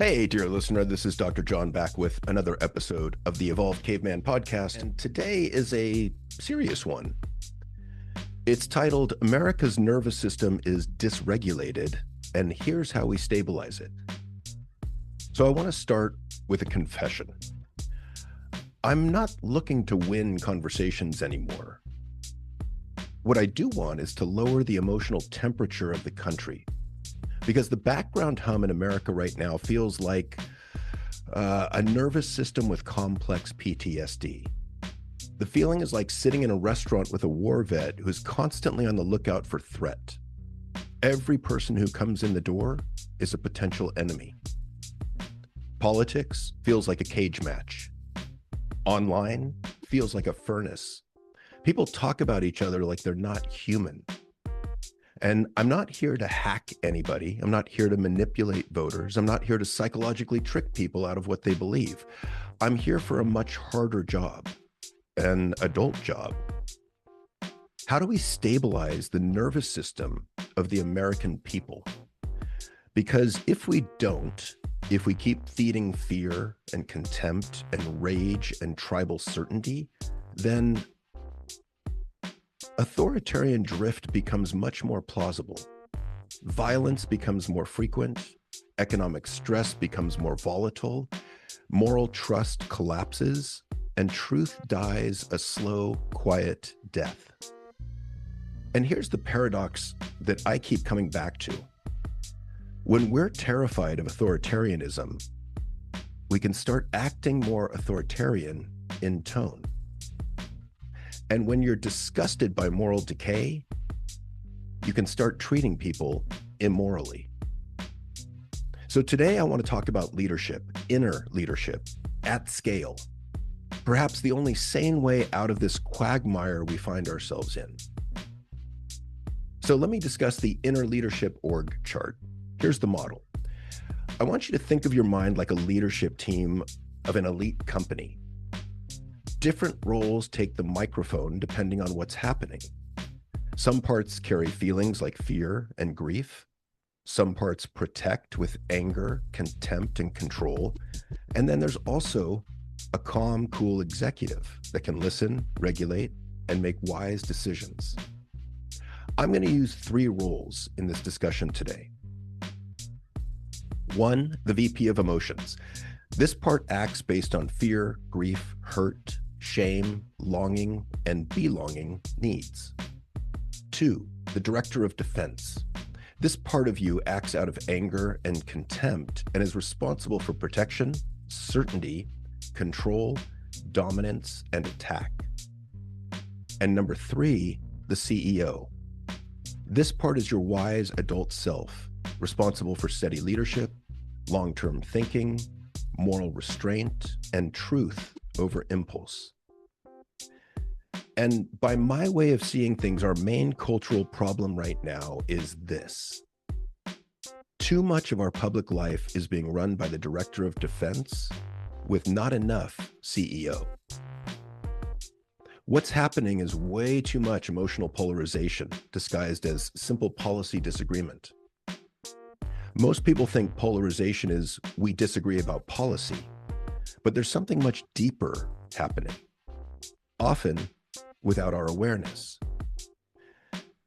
Hey, dear listener, this is Dr. John back with another episode of the Evolved Caveman podcast, and today is a serious one. It's titled America's Nervous System is Dysregulated, and Here's How We Stabilize It. So I want to start with a confession. I'm not looking to win conversations anymore. What I do want is to lower the emotional temperature of the country, because the background hum in America right now feels like a nervous system with complex PTSD. The feeling is like sitting in a restaurant with a war vet who's constantly on the lookout for threat. Every person who comes in the door is a potential enemy. Politics feels like a cage match. Online feels like a furnace. People talk about each other like they're not human. And I'm not here to hack anybody. I'm not here to manipulate voters. I'm not here to psychologically trick people out of what they believe. I'm here for a much harder job, an adult job. How do we stabilize the nervous system of the American people? Because if we don't, if we keep feeding fear and contempt and rage and tribal certainty, then authoritarian drift becomes much more plausible. Violence becomes more frequent. Economic stress becomes more volatile. Moral trust collapses, and truth dies a slow, quiet death. And here's the paradox that I keep coming back to. When we're terrified of authoritarianism, we can start acting more authoritarian in tone. And when you're disgusted by moral decay, you can start treating people immorally. So today I want to talk about leadership, inner leadership, at scale. Perhaps the only sane way out of this quagmire we find ourselves in. So let me discuss the inner leadership org chart. Here's the model. I want you to think of your mind like a leadership team of an elite company. Different roles take the microphone depending on what's happening. Some parts carry feelings like fear and grief. Some parts protect with anger, contempt, and control. And then there's also a calm, cool executive that can listen, regulate, and make wise decisions. I'm going to use three roles in this discussion today. One, the VP of emotions. This part acts based on fear, grief, hurt, shame, longing, and belonging needs. Two, the director of defense. This part of you acts out of anger and contempt and is responsible for protection, certainty, control, dominance, and attack. And number three, the CEO. This part is your wise adult self, responsible for steady leadership, long-term thinking, moral restraint, and truth over impulse. And by my way of seeing things, our main cultural problem right now is this. Too much of our public life is being run by the director of defense with not enough CEO. What's happening is way too much emotional polarization disguised as simple policy disagreement. Most people think polarization is we disagree about policy, but there's something much deeper happening, often without our awareness.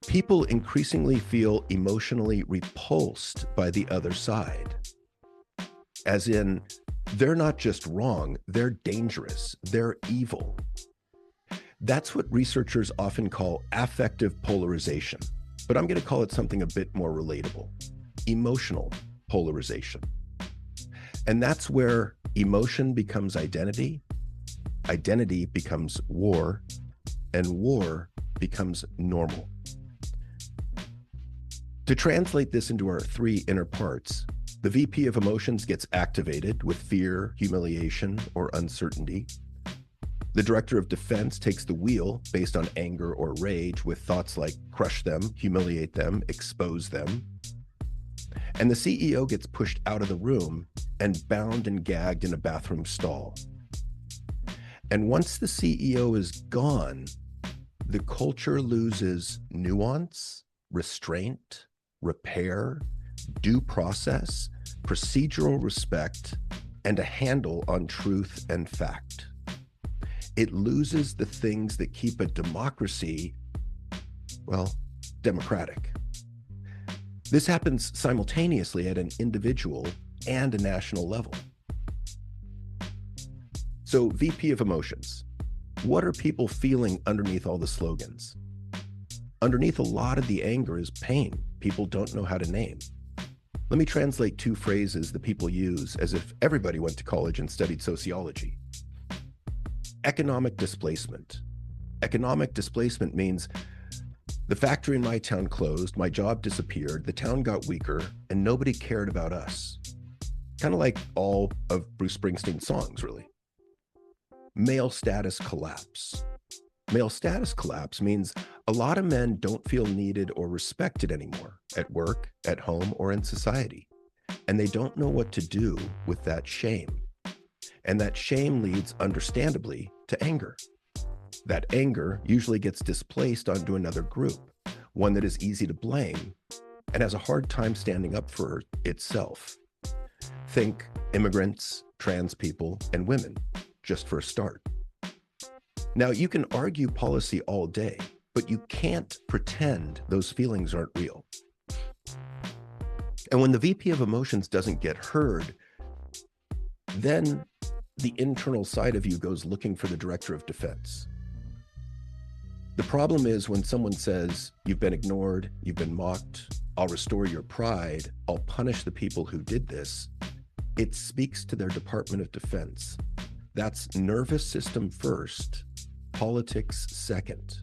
People increasingly feel emotionally repulsed by the other side, as in, they're not just wrong, they're dangerous, they're evil. That's what researchers often call affective polarization, but I'm going to call it something a bit more relatable. Emotional polarization. And that's where emotion becomes identity, identity becomes war, and war becomes normal. To translate this into our three inner parts, the VP of emotions gets activated with fear, humiliation, or uncertainty. The director of defense takes the wheel based on anger or rage with thoughts like crush them, humiliate them, expose them. And the CEO gets pushed out of the room and bound and gagged in a bathroom stall. And once the CEO is gone, the culture loses nuance, restraint, repair, due process, procedural respect, and a handle on truth and fact. It loses the things that keep a democracy, well, democratic. This happens simultaneously at an individual and a national level. So, VP of emotions. What are people feeling underneath all the slogans? Underneath a lot of the anger is pain people don't know how to name. Let me translate two phrases that people use as if everybody went to college and studied sociology. Economic displacement. Economic displacement means the factory in my town closed, my job disappeared, the town got weaker, and nobody cared about us. Kind of like all of Bruce Springsteen's songs, really. Male status collapse. Male status collapse means a lot of men don't feel needed or respected anymore at work, at home, or in society. And they don't know what to do with that shame. And that shame leads, understandably, to anger. That anger usually gets displaced onto another group, one that is easy to blame and has a hard time standing up for itself. Think immigrants, trans people, and women, just for a start. Now, you can argue policy all day, but you can't pretend those feelings aren't real. And when the VP of emotions doesn't get heard, then the internal side of you goes looking for the director of defense. The problem is when someone says, you've been ignored, you've been mocked, I'll restore your pride, I'll punish the people who did this, it speaks to their Department of Defense. That's nervous system first, politics second.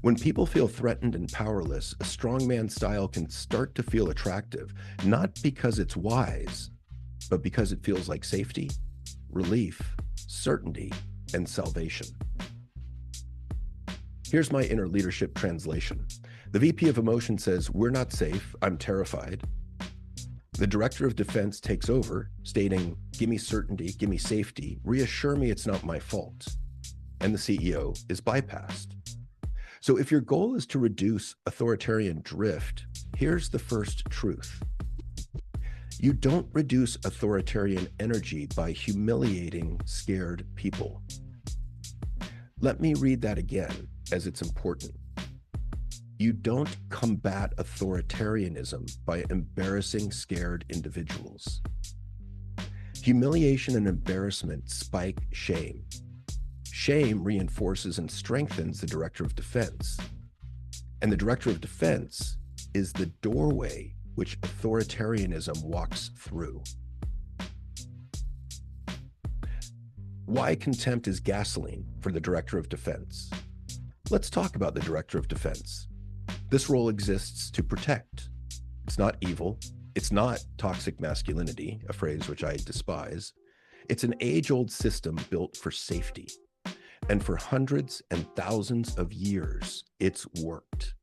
When people feel threatened and powerless, a strongman style can start to feel attractive, not because it's wise, but because it feels like safety, relief, certainty, and salvation. Here's my inner leadership translation. The VP of emotion says, we're not safe, I'm terrified. The director of defense takes over, stating, give me certainty, give me safety, reassure me it's not my fault. And the CEO is bypassed. So if your goal is to reduce authoritarian drift, here's the first truth. You don't reduce authoritarian energy by humiliating scared people. Let me read that again, as it's important. You don't combat authoritarianism by embarrassing scared individuals. Humiliation and embarrassment spike shame. Shame reinforces and strengthens the director of defense. And the director of defense is the doorway which authoritarianism walks through. Why contempt is gasoline for the director of defense? Let's talk about the director of defense. This role exists to protect. It's not evil. It's not toxic masculinity, a phrase which I despise. It's an age-old system built for safety. And for hundreds and thousands of years, it's worked.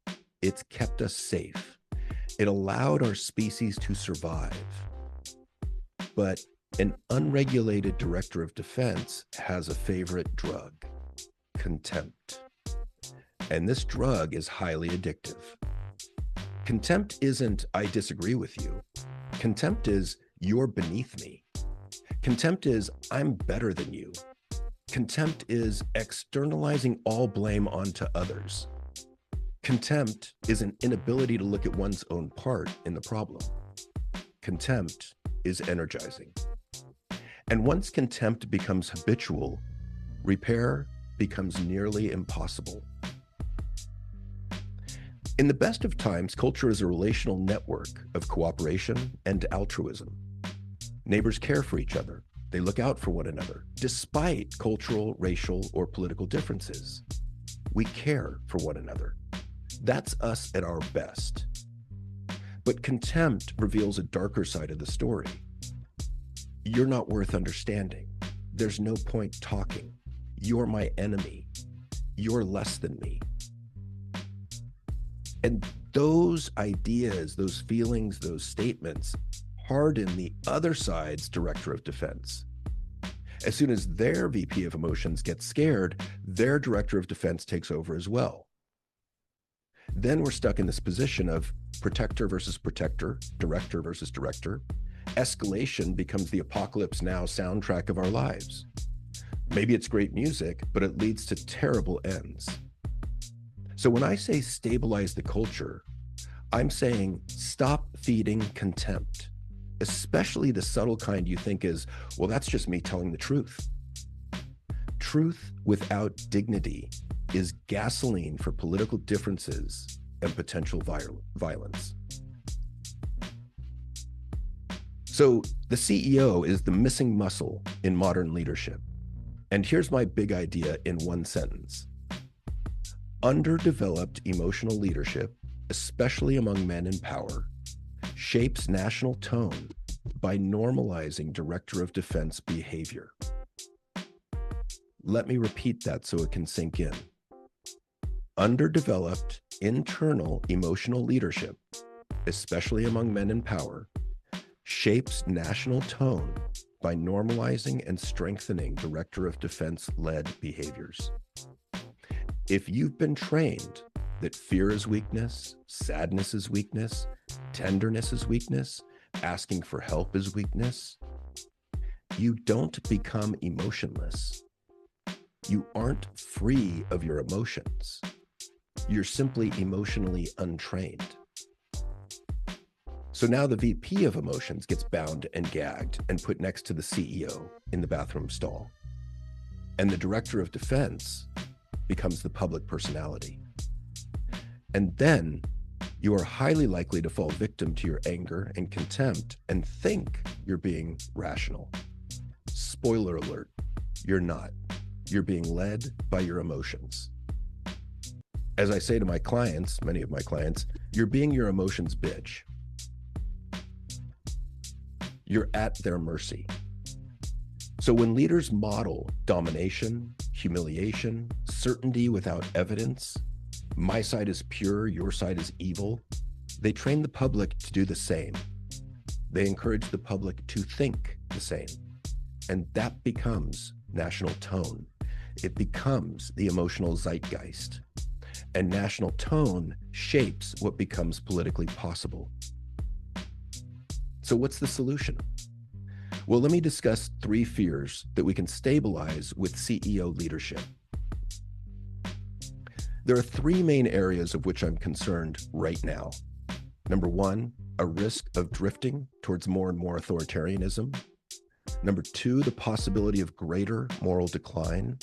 It's kept us safe. It allowed our species to survive. But an unregulated director of defense has a favorite drug, contempt. And this drug is highly addictive. Contempt isn't, I disagree with you. Contempt is, you're beneath me. Contempt is, I'm better than you. Contempt is externalizing all blame onto others. Contempt is an inability to look at one's own part in the problem. Contempt is energizing. And once contempt becomes habitual, repair becomes nearly impossible. In the best of times, culture is a relational network of cooperation and altruism. Neighbors care for each other. They look out for one another, despite cultural, racial, or political differences. We care for one another. That's us at our best. But contempt reveals a darker side of the story. You're not worth understanding. There's no point talking. You're my enemy. You're less than me. And those ideas, those feelings, those statements harden the other side's director of defense. As soon as their VP of emotions gets scared, their director of defense takes over as well. Then we're stuck in this position of protector versus protector, director versus director. Escalation becomes the apocalypse now soundtrack of our lives. Maybe it's great music, but it leads to terrible ends. So when I say stabilize the culture, I'm saying stop feeding contempt, especially the subtle kind you think is, well, that's just me telling the truth. Truth without dignity is gasoline for political differences and potential violence. So the CEO is the missing muscle in modern leadership. And here's my big idea in one sentence. Underdeveloped emotional leadership, especially among men in power, shapes national tone by normalizing Director of Defense behavior. Let me repeat that so it can sink in. Underdeveloped internal emotional leadership, especially among men in power, shapes national tone by normalizing and strengthening Director of Defense-led behaviors. If you've been trained that fear is weakness, sadness is weakness, tenderness is weakness, asking for help is weakness, you don't become emotionless. You aren't free of your emotions. You're simply emotionally untrained. So now the VP of emotions gets bound and gagged and put next to the CEO in the bathroom stall. And the Director of Defense becomes the public personality. And then you are highly likely to fall victim to your anger and contempt and think you're being rational. Spoiler alert, you're not. You're being led by your emotions. As I say to my clients, many of my clients, you're being your emotions' bitch. You're at their mercy. So when leaders model domination, humiliation, certainty without evidence, my side is pure, your side is evil, they train the public to do the same. They encourage the public to think the same. And that becomes national tone. It becomes the emotional zeitgeist. And national tone shapes what becomes politically possible. So what's the solution? Well, let me discuss 3 fears that we can stabilize with CEO leadership. There are 3 main areas of which I'm concerned right now. Number 1, a risk of drifting towards more and more authoritarianism. Number 2, the possibility of greater moral decline.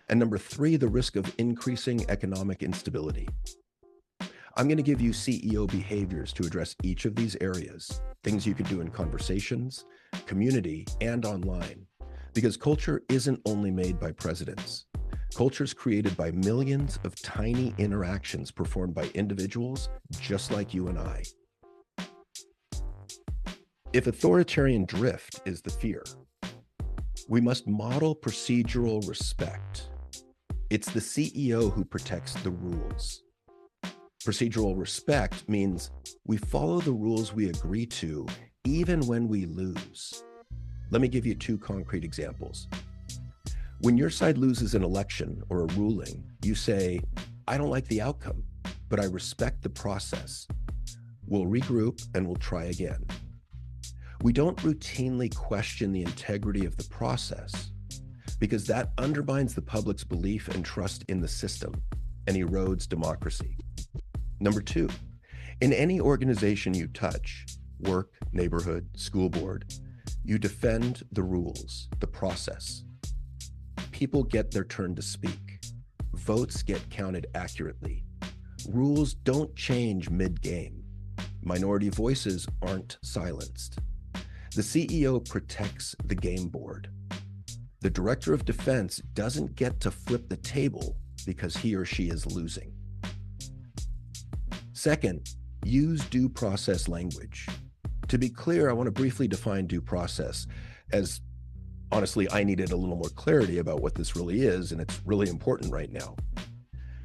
And number 3, the risk of increasing economic instability. I'm going to give you CEO behaviors to address each of these areas, things you can do in conversations, community, and online, because culture isn't only made by presidents. Culture is created by millions of tiny interactions performed by individuals just like you and I. If authoritarian drift is the fear, we must model procedural respect. It's the CEO who protects the rules. Procedural respect means we follow the rules we agree to, even when we lose. Let me give you 2 concrete examples. When your side loses an election or a ruling, you say, I don't like the outcome, but I respect the process. We'll regroup and we'll try again. We don't routinely question the integrity of the process because that undermines the public's belief and trust in the system and erodes democracy. Number 2, in any organization you touch, work, neighborhood, school board, you defend the rules, the process. People get their turn to speak. Votes get counted accurately. Rules don't change mid-game. Minority voices aren't silenced. The CEO protects the game board. The Director of Defense doesn't get to flip the table because he or she is losing. Second, use due process language. To be clear, I want to briefly define due process, as honestly, I needed a little more clarity about what this really is, and it's really important right now.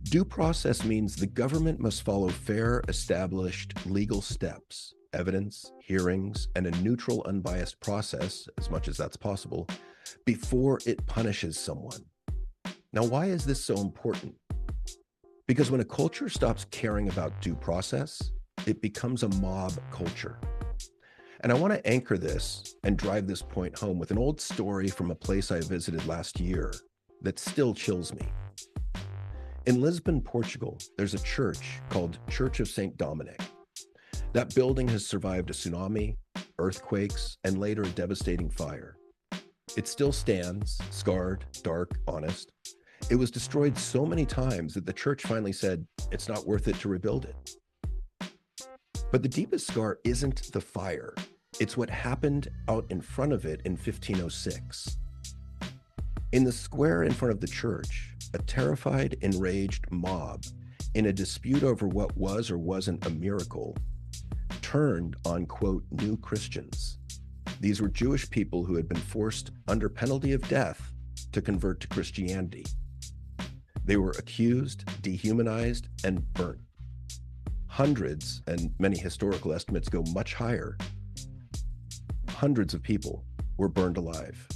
Due process means the government must follow fair, established legal steps, evidence, hearings, and a neutral, unbiased process, as much as that's possible, before it punishes someone. Now, why is this so important? Because when a culture stops caring about due process, it becomes a mob culture. And I want to anchor this and drive this point home with an old story from a place I visited last year that still chills me. In Lisbon, Portugal, there's a church called Church of St. Dominic. That building has survived a tsunami, earthquakes, and later a devastating fire. It still stands, scarred, dark, honest. It was destroyed so many times that the church finally said it's not worth it to rebuild it. But the deepest scar isn't the fire. It's what happened out in front of it in 1506. In the square in front of the church, a terrified, enraged mob, in a dispute over what was or wasn't a miracle, turned on, quote, new Christians. These were Jewish people who had been forced under penalty of death to convert to Christianity. They were accused, dehumanized, and burnt. Hundreds, and many historical estimates go much higher, hundreds of people were burned alive.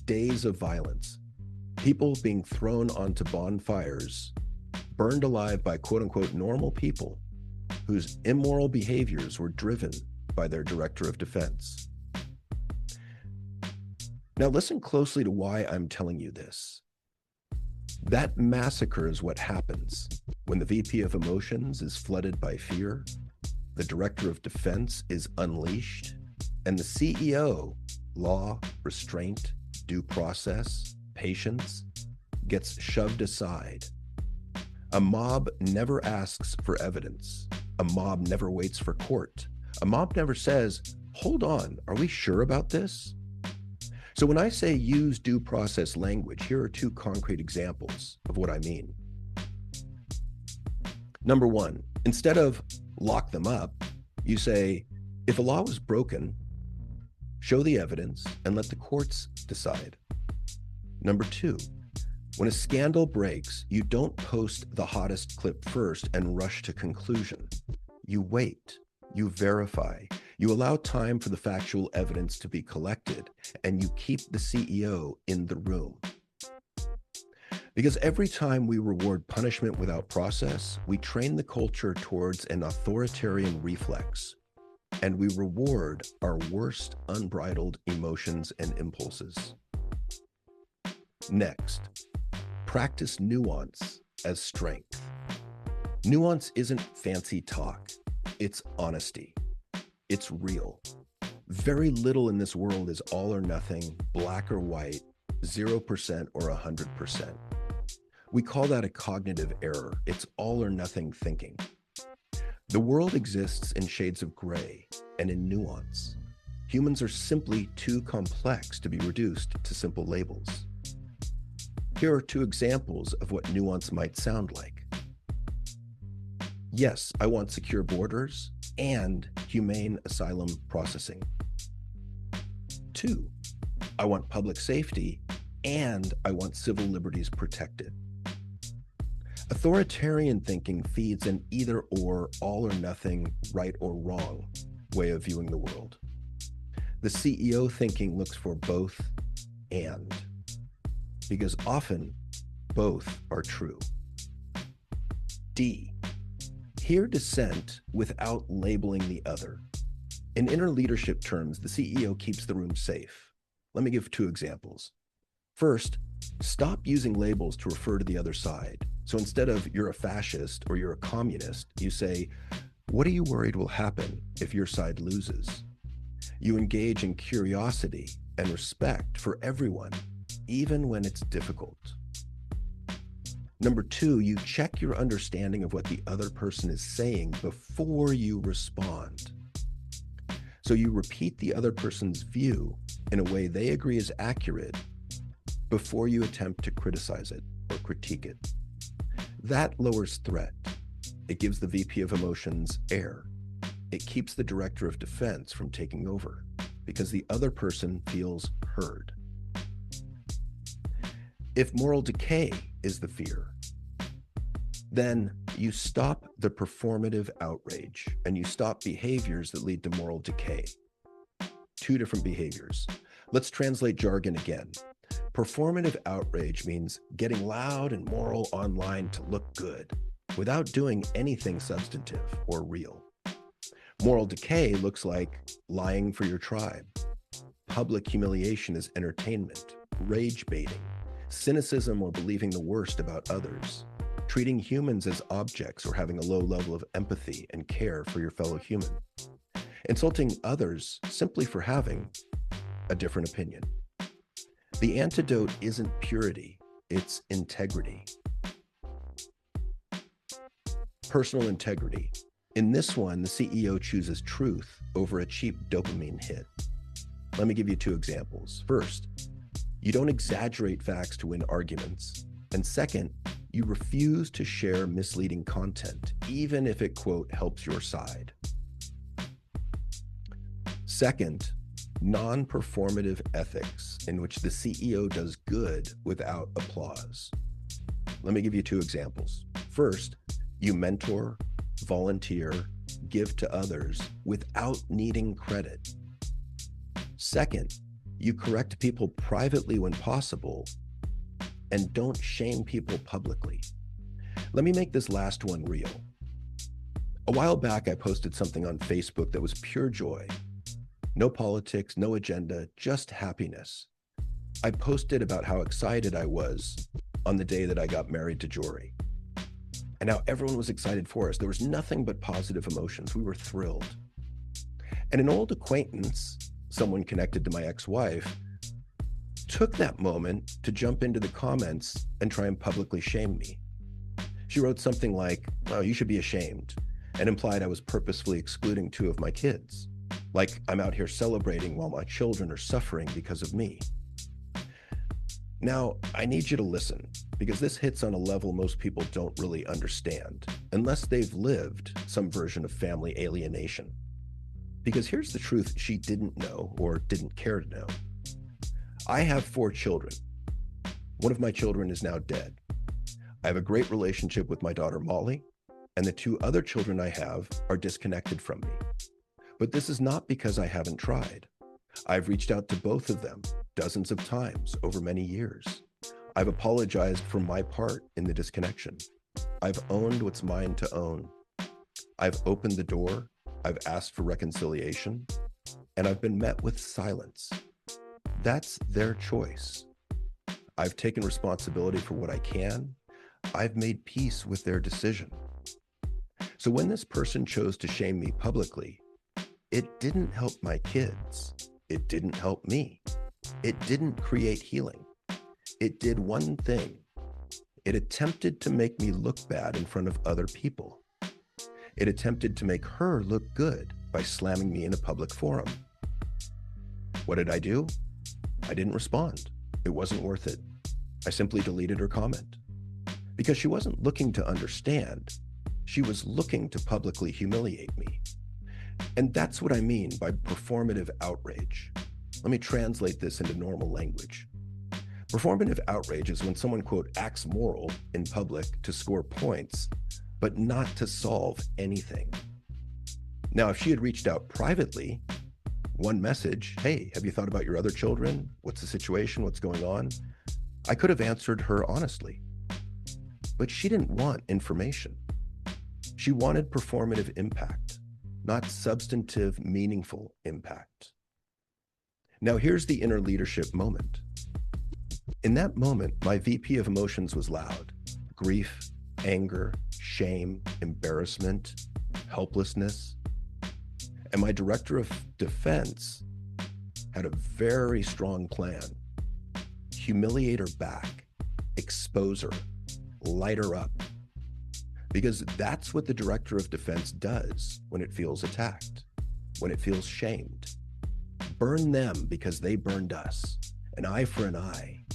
Days of violence. People being thrown onto bonfires, burned alive by quote-unquote normal people whose immoral behaviors were driven by their director of defense. Now listen closely to why I'm telling you this. That massacre is what happens when the VP of Emotions is flooded by fear, the Director of Defense is unleashed, and the CEO, law, restraint, due process, patience, gets shoved aside. A mob never asks for evidence. A mob never waits for court. A mob never says, hold on, are we sure about this? So when I say use due process language, here are two concrete examples of what I mean. Number one, instead of lock them up, you say, if a law was broken, show the evidence and let the courts decide. Number two, when a scandal breaks, you don't post the hottest clip first and rush to conclusion. You wait, you verify, you allow time for the factual evidence to be collected, and you keep the CEO in the room. Because every time we reward punishment without process, we train the culture towards an authoritarian reflex, and we reward our worst unbridled emotions and impulses. Next, practice nuance as strength. Nuance isn't fancy talk, it's honesty. It's real. Very little in this world is all or nothing, black or white, 0% or 100%. We call that a cognitive error. It's all or nothing thinking. The world exists in shades of gray and in nuance. Humans are simply too complex to be reduced to simple labels. Here are two examples of what nuance might sound like. Yes, I want secure borders and humane asylum processing. 2, I want public safety and I want civil liberties protected. Authoritarian thinking feeds an either or, all or nothing, right or wrong way of viewing the world. The CEO thinking looks for both and, because often both are true. D, hear dissent without labeling the other. In inner leadership terms, the CEO keeps the room safe. Let me give two examples. First, stop using labels to refer to the other side. So instead of you're a fascist or you're a communist, you say, what are you worried will happen if your side loses? You engage in curiosity and respect for everyone, even when it's difficult. Number 2, you check your understanding of what the other person is saying before you respond. So you repeat the other person's view in a way they agree is accurate before you attempt to criticize it or critique it. That lowers threat. It gives the VP of Emotions air. It keeps the Director of Defense from taking over because the other person feels heard. If moral decay is the fear, then you stop the performative outrage and you stop behaviors that lead to moral decay. Two different behaviors. Let's translate jargon again. Performative outrage means getting loud and moral online to look good without doing anything substantive or real. Moral decay looks like lying for your tribe. Public humiliation is entertainment, rage baiting, cynicism or believing the worst about others, treating humans as objects or having a low level of empathy and care for your fellow human, insulting others simply for having a different opinion. The antidote isn't purity, it's integrity. Personal integrity. In this one, the CEO chooses truth over a cheap dopamine hit. Let me give you two examples. First, you don't exaggerate facts to win arguments. And second, you refuse to share misleading content, even if it, quote, helps your side. Second, non-performative ethics, in which the CEO does good without applause. Let me give you two examples. First, you mentor, volunteer, give to others without needing credit. Second, you correct people privately when possible and don't shame people publicly. Let me make this last one real. A while back, I posted something on Facebook that was pure joy. No politics, no agenda, just happiness. I posted about how excited I was on the day that I got married to Jory. And now everyone was excited for us. There was nothing but positive emotions. We were thrilled. And an old acquaintance, someone connected to my ex-wife, took that moment to jump into the comments and try and publicly shame me. She wrote something like, "Oh, you should be ashamed," and implied I was purposefully excluding two of my kids. Like I'm out here celebrating while my children are suffering because of me. Now, I need you to listen, because this hits on a level most people don't really understand, unless they've lived some version of family alienation. Because here's the truth she didn't know or didn't care to know. I have 4 children. One of my children is now dead. I have a great relationship with my daughter Molly, and the 2 other children I have are disconnected from me. But this is not because I haven't tried. I've reached out to both of them dozens of times over many years. I've apologized for my part in the disconnection. I've owned what's mine to own. I've opened the door. I've asked for reconciliation, and I've been met with silence. That's their choice. I've taken responsibility for what I can. I've made peace with their decision. So when this person chose to shame me publicly, it didn't help my kids. It didn't help me. It didn't create healing. It did one thing. It attempted to make me look bad in front of other people. It attempted to make her look good by slamming me in a public forum. What did I do? I didn't respond. It wasn't worth it. I simply deleted her comment. Because she wasn't looking to understand. She was looking to publicly humiliate me. And that's what I mean by performative outrage. Let me translate this into normal language. Performative outrage is when someone, quote, acts moral in public to score points, but not to solve anything. Now, if she had reached out privately, one message, "Hey, have you thought about your other children? What's the situation? What's going on?" I could have answered her honestly. But she didn't want information. She wanted performative impact, not substantive, meaningful impact. Now, here's the inner leadership moment. In that moment, my VP of emotions was loud. Grief, anger, shame, embarrassment, helplessness. And my director of defense had a very strong plan. Humiliate her back, expose her, light her up. Because that's what the director of defense does when it feels attacked, when it feels shamed. Burn them because they burned us, an eye for an eye.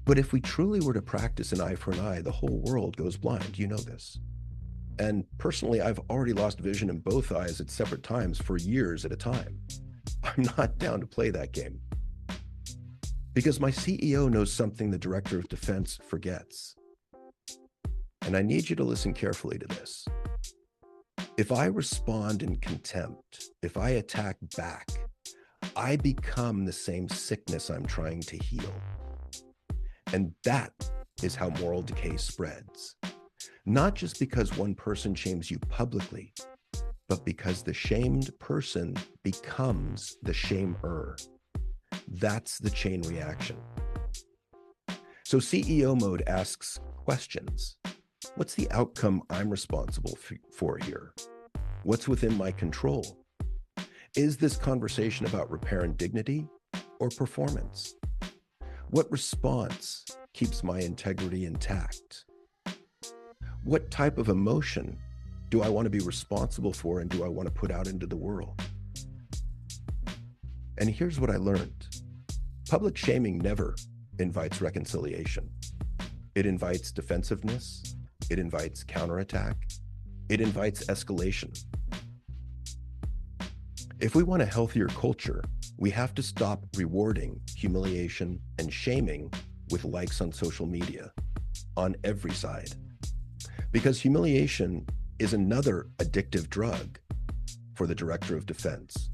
But if we truly were to practice an eye for an eye, the whole world goes blind. You know this. And personally, I've already lost vision in both eyes at separate times for years at a time. I'm not down to play that game. Because my CEO knows something the director of defense forgets. And I need you to listen carefully to this. If I respond in contempt, if I attack back, I become the same sickness I'm trying to heal. And that is how moral decay spreads. Not just because one person shames you publicly, but because the shamed person becomes the shamer. That's the chain reaction. So CEO mode asks questions. What's the outcome I'm responsible for here? What's within my control? Is this conversation about repair and dignity or performance? What response keeps my integrity intact? What type of emotion do I want to be responsible for and do I want to put out into the world? And here's what I learned. Public shaming never invites reconciliation. It invites defensiveness. It invites counterattack. It invites escalation. If we want a healthier culture, we have to stop rewarding humiliation and shaming with likes on social media on every side. Because humiliation is another addictive drug for the director of defense.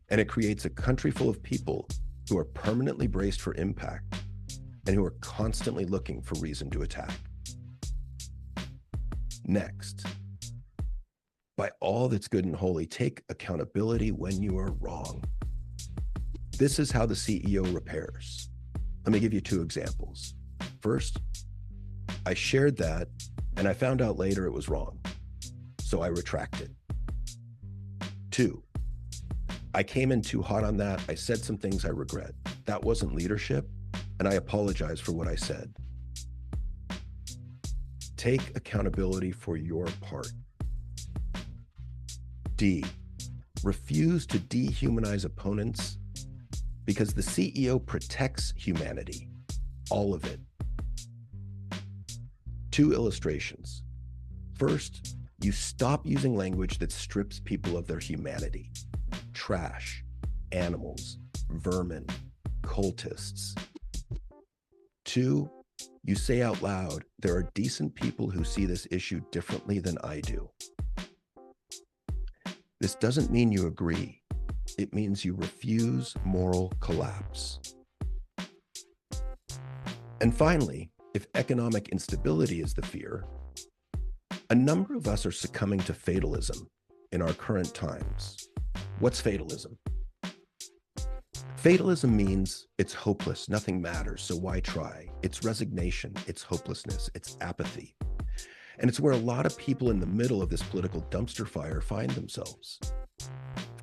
And it creates a country full of people who are permanently braced for impact and who are constantly looking for reason to attack. Next, by all that's good and holy, take accountability when you are wrong. This is how the CEO repairs. Let me give you two examples. First, I shared that and I found out later it was wrong, so I retracted. Two, I came in too hot on that. I said some things I regret. That wasn't leadership, and I apologize for what I said. Take accountability for your part. D, refuse to dehumanize opponents because the CEO protects humanity, all of it. Two illustrations. First, you stop using language that strips people of their humanity. Trash, animals, vermin, cultists. Two, you say out loud, there are decent people who see this issue differently than I do. This doesn't mean you agree. It means you refuse moral collapse. And finally, if economic instability is the fear, a number of us are succumbing to fatalism in our current times. What's fatalism? Fatalism means it's hopeless, nothing matters, so why try? It's resignation, it's hopelessness, it's apathy. And it's where a lot of people in the middle of this political dumpster fire find themselves.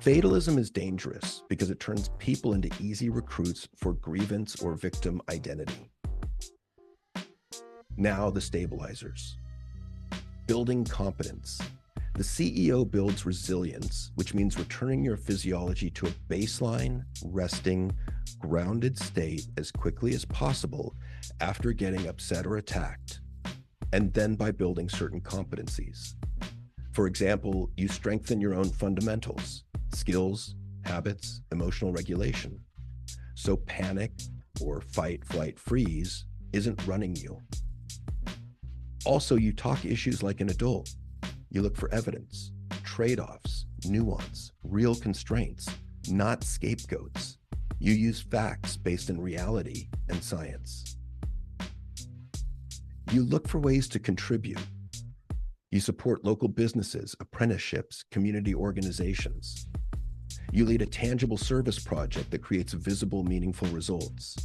Fatalism is dangerous because it turns people into easy recruits for grievance or victim identity. Now the stabilizers. Building competence. The CEO builds resilience, which means returning your physiology to a baseline, resting, grounded state as quickly as possible after getting upset or attacked, and then by building certain competencies. For example, you strengthen your own fundamentals, skills, habits, emotional regulation. So panic or fight, flight, freeze isn't running you. Also, you talk issues like an adult. You look for evidence, trade-offs, nuance, real constraints, not scapegoats. You use facts based in reality and science. You look for ways to contribute. You support local businesses, apprenticeships, community organizations. You lead a tangible service project that creates visible, meaningful results.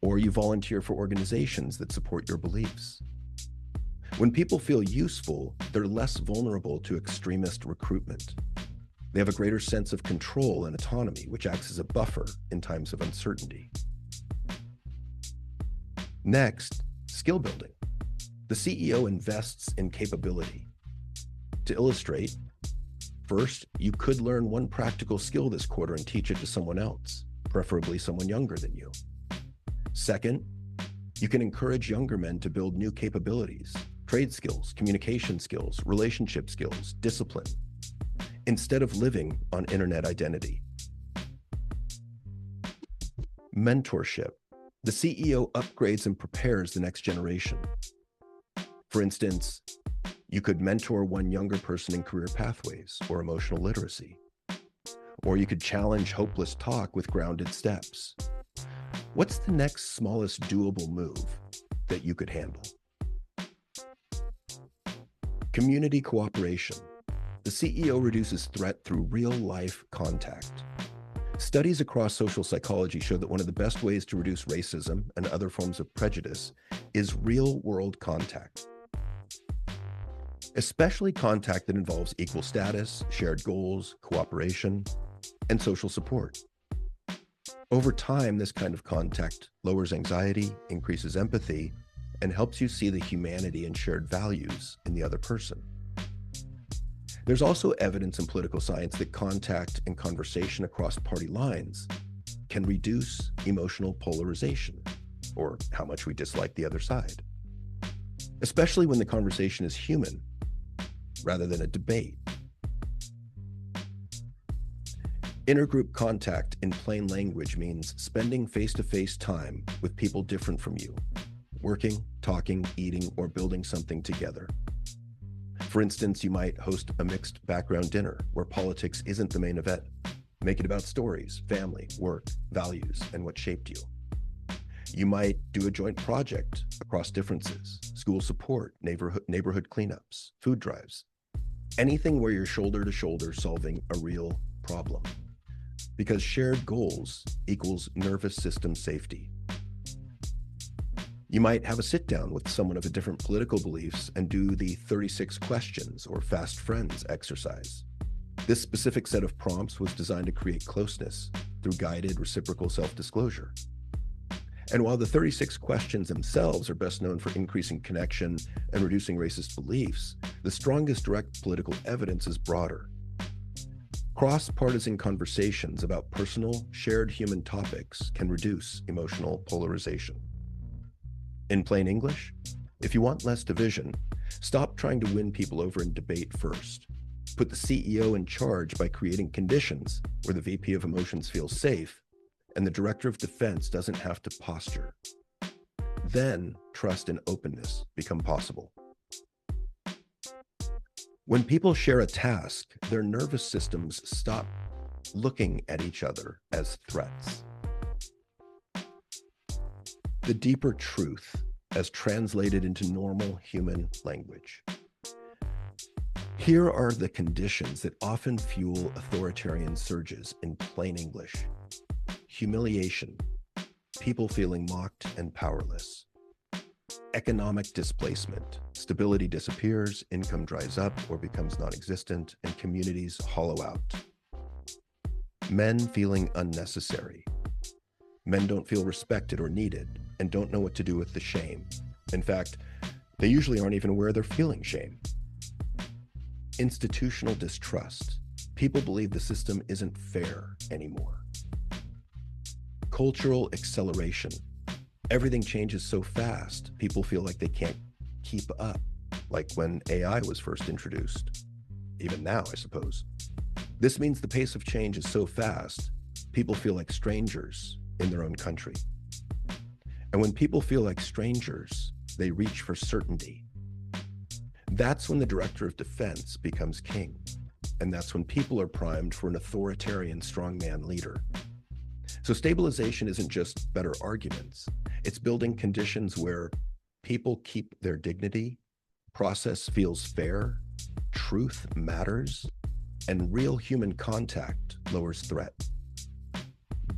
Or you volunteer for organizations that support your beliefs. When people feel useful, they're less vulnerable to extremist recruitment. They have a greater sense of control and autonomy, which acts as a buffer in times of uncertainty. Next, skill building. The CEO invests in capability. To illustrate, first, you could learn one practical skill this quarter and teach it to someone else, preferably someone younger than you. Second, you can encourage younger men to build new capabilities, trade skills, communication skills, relationship skills, discipline, instead of living on internet identity. Mentorship. The CEO upgrades and prepares the next generation. For instance, you could mentor one younger person in career pathways or emotional literacy. Or you could challenge hopeless talk with grounded steps. What's the next smallest doable move that you could handle? Community cooperation. The CEO reduces threat through real-life contact. Studies across social psychology show that one of the best ways to reduce racism and other forms of prejudice is real-world contact, especially contact that involves equal status, shared goals, cooperation, and social support. Over time, this kind of contact lowers anxiety, increases empathy, and helps you see the humanity and shared values in the other person. There's also evidence in political science that contact and conversation across party lines can reduce emotional polarization, or how much we dislike the other side, especially when the conversation is human rather than a debate. Intergroup contact in plain language means spending face-to-face time with people different from you, working, talking, eating, or building something together. For instance, you might host a mixed background dinner where politics isn't the main event. Make it about stories, family, work, values, and what shaped you. You might do a joint project across differences, school support, neighborhood cleanups, food drives, anything where you're shoulder to shoulder solving a real problem. Because shared goals equals nervous system safety. You might have a sit down with someone of a different political beliefs and do the 36 questions or fast friends exercise. This specific set of prompts was designed to create closeness through guided reciprocal self-disclosure. And while the 36 questions themselves are best known for increasing connection and reducing racist beliefs, the strongest direct political evidence is broader. Cross-partisan conversations about personal, shared human topics can reduce emotional polarization. In plain English, if you want less division, stop trying to win people over in debate first. Put the CEO in charge by creating conditions where the VP of Emotions feels safe and the Director of Defense doesn't have to posture. Then trust and openness become possible. When people share a task, their nervous systems stop looking at each other as threats. The deeper truth as translated into normal human language. Here are the conditions that often fuel authoritarian surges in plain English. Humiliation, people feeling mocked and powerless. Economic displacement, stability disappears, income dries up or becomes non-existent, and communities hollow out. Men feeling unnecessary. Men don't feel respected or needed and don't know what to do with the shame. In fact, they usually aren't even aware they're feeling shame. Institutional distrust. People believe the system isn't fair anymore. Cultural acceleration. Everything changes so fast, people feel like they can't keep up, like when AI was first introduced. Even now, I suppose. This means the pace of change is so fast, people feel like strangers in their own country. And when people feel like strangers, they reach for certainty. That's when the Director of Defense becomes king. And that's when people are primed for an authoritarian strongman leader. So stabilization isn't just better arguments. It's building conditions where people keep their dignity, process feels fair, truth matters, and real human contact lowers threat.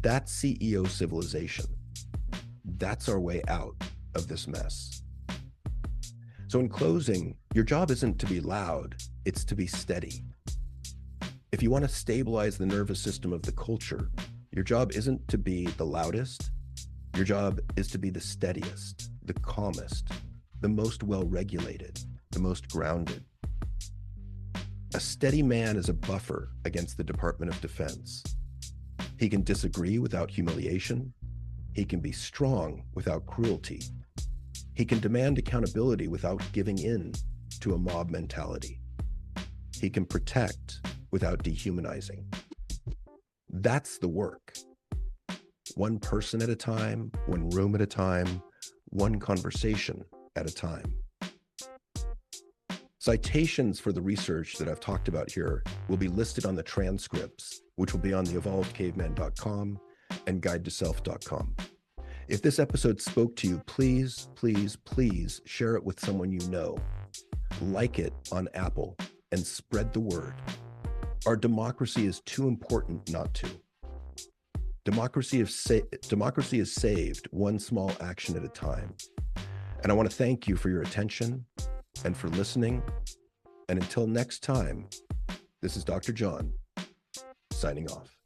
That's CEO civilization. That's our way out of this mess. So in closing, your job isn't to be loud, it's to be steady. If you want to stabilize the nervous system of the culture, your job isn't to be the loudest. Your job is to be the steadiest, the calmest, the most well-regulated, the most grounded. A steady man is a buffer against the Department of Defense. He can disagree without humiliation. He can be strong without cruelty. He can demand accountability without giving in to a mob mentality. He can protect without dehumanizing. That's the work. One person at a time, one room at a time, one conversation at a time. Citations for the research that I've talked about here will be listed on the transcripts, which will be on the evolvedcaveman.com and guidetoself.com. If this episode spoke to you, please, please, please share it with someone you know. Like it on Apple. and spread the word. Our democracy is too important not to. Democracy is saved one small action at a time. And I want to thank you for your attention and for listening. And until next time, this is Dr. John signing off.